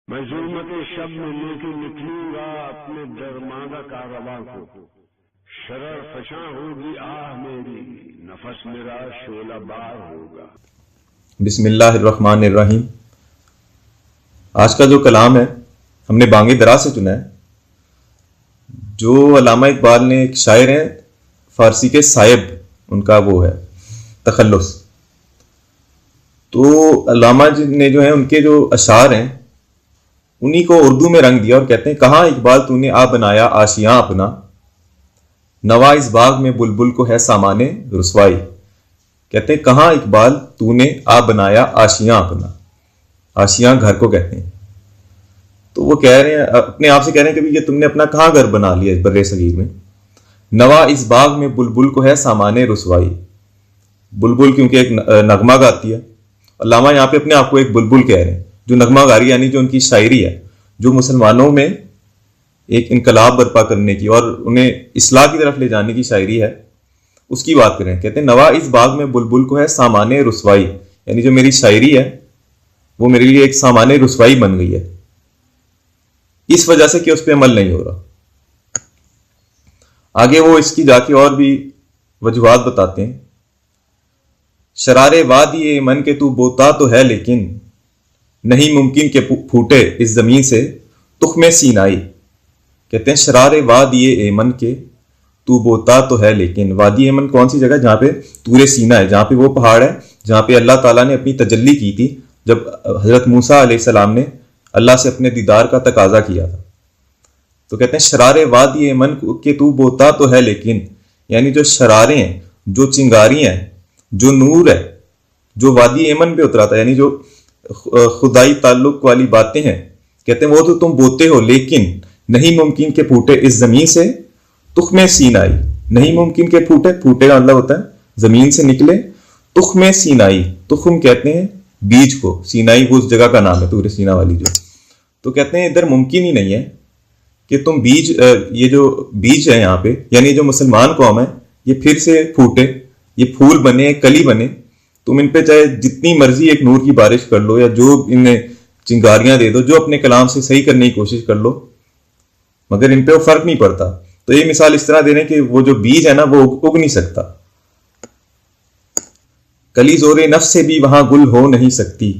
میں ظلمت شب میں لے کے نکلوں گا اپنے درماندہ کارواں کو، شرر فشاں ہوگی آہ میری، نفس میرا شعلہ بار ہوگا۔ بسم اللہ الرحمن الرحیم۔ آج کا جو کلام ہے ہم نے بانگ درا سے چنا ہے، جو علامہ اقبال نے ایک شاعر ہیں فارسی کے صائب، ان کا وہ ہے تخلص۔ تو علامہ جی نے جو ہے ان کے جو اشعار ہیں انہی کو اردو میں رنگ دیا اور کہتے ہیں، کہاں اقبال تو نے آ بنایا آشیاں اپنا، نوا اس باغ میں بلبل کو ہے سامان رسوائی۔ کہتے ہیں کہاں اقبال تو نے آ بنایا آشیاں اپنا، آشیاں گھر کو کہتے ہیں۔ تو وہ کہہ رہے ہیں اپنے آپ سے کہہ رہے ہیں کہ یہ تم نے اپنا کہاں گھر بنا لیا بر صغیر میں۔ نوا اس باغ میں بلبل کو ہے سامان رسوائی، بلبل کیونکہ ایک نغمہ گاتی ہے، علامہ یہاں پہ اپنے آپ کو ایک بلبل کہہ رہے ہیں جو نغمہ گاری، یعنی جو ان کی شاعری ہے، جو مسلمانوں میں ایک انقلاب برپا کرنے کی اور انہیں اصلاح کی طرف لے جانے کی شاعری ہے، اس کی بات کریں۔ کہتے ہیں نوا اس باغ میں بلبل کو ہے سامان رسوائی، یعنی جو میری شاعری ہے وہ میرے لیے ایک سامان رسوائی بن گئی ہے، اس وجہ سے کہ اس پہ عمل نہیں ہو رہا۔ آگے وہ اس کی جا کے اور بھی وجوہات بتاتے ہیں۔ شرارے وادی من کے تو بوتا تو ہے لیکن، نہیں ممکن کہ پھوٹے اس زمین سے تخم سینائی۔ کہتے ہیں شرارے وادی ایمن کے تو بوتا تو ہے لیکن، وادی ایمن کون سی جگہ؟ جہاں پہ طور سینا ہے، جہاں پہ وہ پہاڑ ہے جہاں پہ اللہ تعالیٰ نے اپنی تجلی کی تھی جب حضرت موسیٰ علیہ السلام نے اللہ سے اپنے دیدار کا تقاضا کیا تھا۔ تو کہتے ہیں شرارے وادی ایمن کے تو بوتا تو ہے لیکن، یعنی جو شرارے ہیں، جو چنگاری ہیں، جو نور ہے جو وادی ایمن پہ اترا تھا، یعنی جو خدائی تعلق والی باتیں ہیں، کہتے ہیں وہ تو تم بوتے ہو لیکن نہیں ممکن کہ پھوٹے اس زمین سے تخم سینائی۔ نہیں ممکن کہ پھوٹے، پھوٹے کا مطلب ہوتا ہے زمین سے نکلے، تخم سینائی، تخم کہتے ہیں بیج کو، سینائی وہ اس جگہ کا نام ہے طور سینا والی جو۔ تو کہتے ہیں ادھر ممکن ہی نہیں ہے کہ تم بیج، یہ جو بیج ہے یہاں پہ، یعنی جو مسلمان قوم ہے، یہ پھر سے پھوٹے، یہ پھول بنے، کلی بنے۔ تم ان پہ چاہے جتنی مرضی ایک نور کی بارش کر لو یا جو انہیں چنگاریاں دے دو، جو اپنے کلام سے صحیح کرنے کی کوشش کر لو، مگر ان پہ وہ فرق نہیں پڑتا۔ تو یہ مثال اس طرح دے رہے ہیں کہ وہ جو بیج ہے نا وہ اگ نہیں سکتا۔ کلی زور نفس سے بھی وہاں گل ہو نہیں سکتی،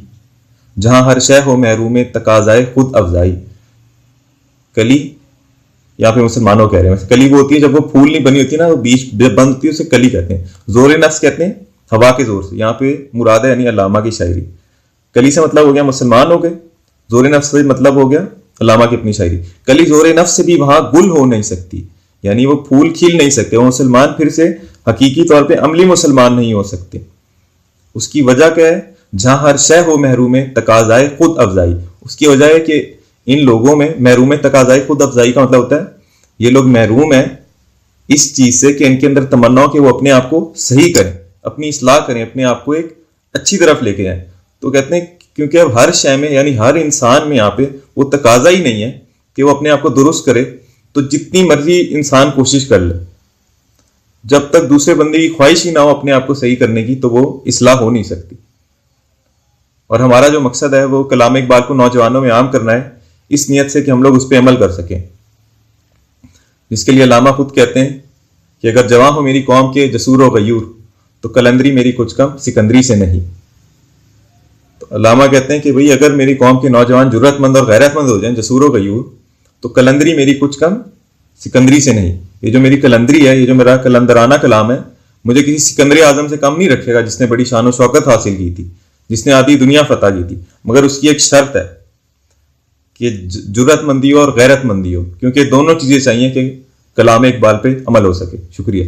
جہاں ہر شے ہو محروم تقاضائے خود افزائی۔ کلی یہاں پہ مسلمانوں کہہ رہے ہیں، کلی وہ ہوتی ہے جب وہ پھول نہیں بنی ہوتی نا، وہ بیج بند ہوتی ہے، اسے کلی کہتے ہیں۔ زور نفس کہتے ہیں ہوا کے زور سے، یہاں پہ مراد ہے یعنی علامہ کی شاعری۔ کلی سے مطلب ہو گیا مسلمان ہو گئے، زور نفس سے مطلب ہو گیا علامہ کی اپنی شاعری۔ کلی زور نفس سے بھی وہاں گل ہو نہیں سکتی، یعنی وہ پھول کھل نہیں سکتے، وہ مسلمان پھر سے حقیقی طور پہ عملی مسلمان نہیں ہو سکتے۔ اس کی وجہ کیا ہے؟ جہاں ہر شے ہو محروم تقاضائے خود افزائی۔ اس کی وجہ ہے کہ ان لوگوں میں محروم تقاضائے خود افزائی کا مطلب ہوتا ہے یہ لوگ محروم ہیں اس چیز سے کہ ان کے اندر تمنا ہو کہ وہ اپنے آپ کو صحیح کریں، اپنی اصلاح کریں، اپنے آپ کو ایک اچھی طرف لے کے جائیں۔ تو کہتے ہیں کیونکہ اب ہر شے میں، یعنی ہر انسان میں یہاں پہ وہ تقاضا ہی نہیں ہے کہ وہ اپنے آپ کو درست کرے، تو جتنی مرضی انسان کوشش کر لے، جب تک دوسرے بندے کی خواہش ہی نہ ہو اپنے آپ کو صحیح کرنے کی تو وہ اصلاح ہو نہیں سکتی۔ اور ہمارا جو مقصد ہے وہ کلام اقبال کو نوجوانوں میں عام کرنا ہے، اس نیت سے کہ ہم لوگ اس پہ عمل کر سکیں، جس کے لیے علامہ خود کہتے ہیں کہ اگر جواں ہو میری قوم کے جسور و غیور، تو کلندری میری کچھ کم سکندری سے نہیں۔ تو علامہ کہتے ہیں کہ بھئی اگر میری قوم کے نوجوان جرت مند اور غیرت مند ہو جائیں، جسور و غیور، تو کلندری میری کچھ کم سکندری سے نہیں۔ یہ جو میری کلندری ہے، یہ جو میرا کلندرانہ کلام ہے، مجھے کسی سکندری اعظم سے کم نہیں رکھے گا جس نے بڑی شان و شوکت حاصل کی تھی، جس نے آدھی دنیا فتح کی تھی، مگر اس کی ایک شرط ہے کہ جرت مندی ہو اور غیرت مندی ہو، کیونکہ دونوں چیزیں چاہیے کہ کلام اقبال پہ عمل ہو سکے۔ شکریہ۔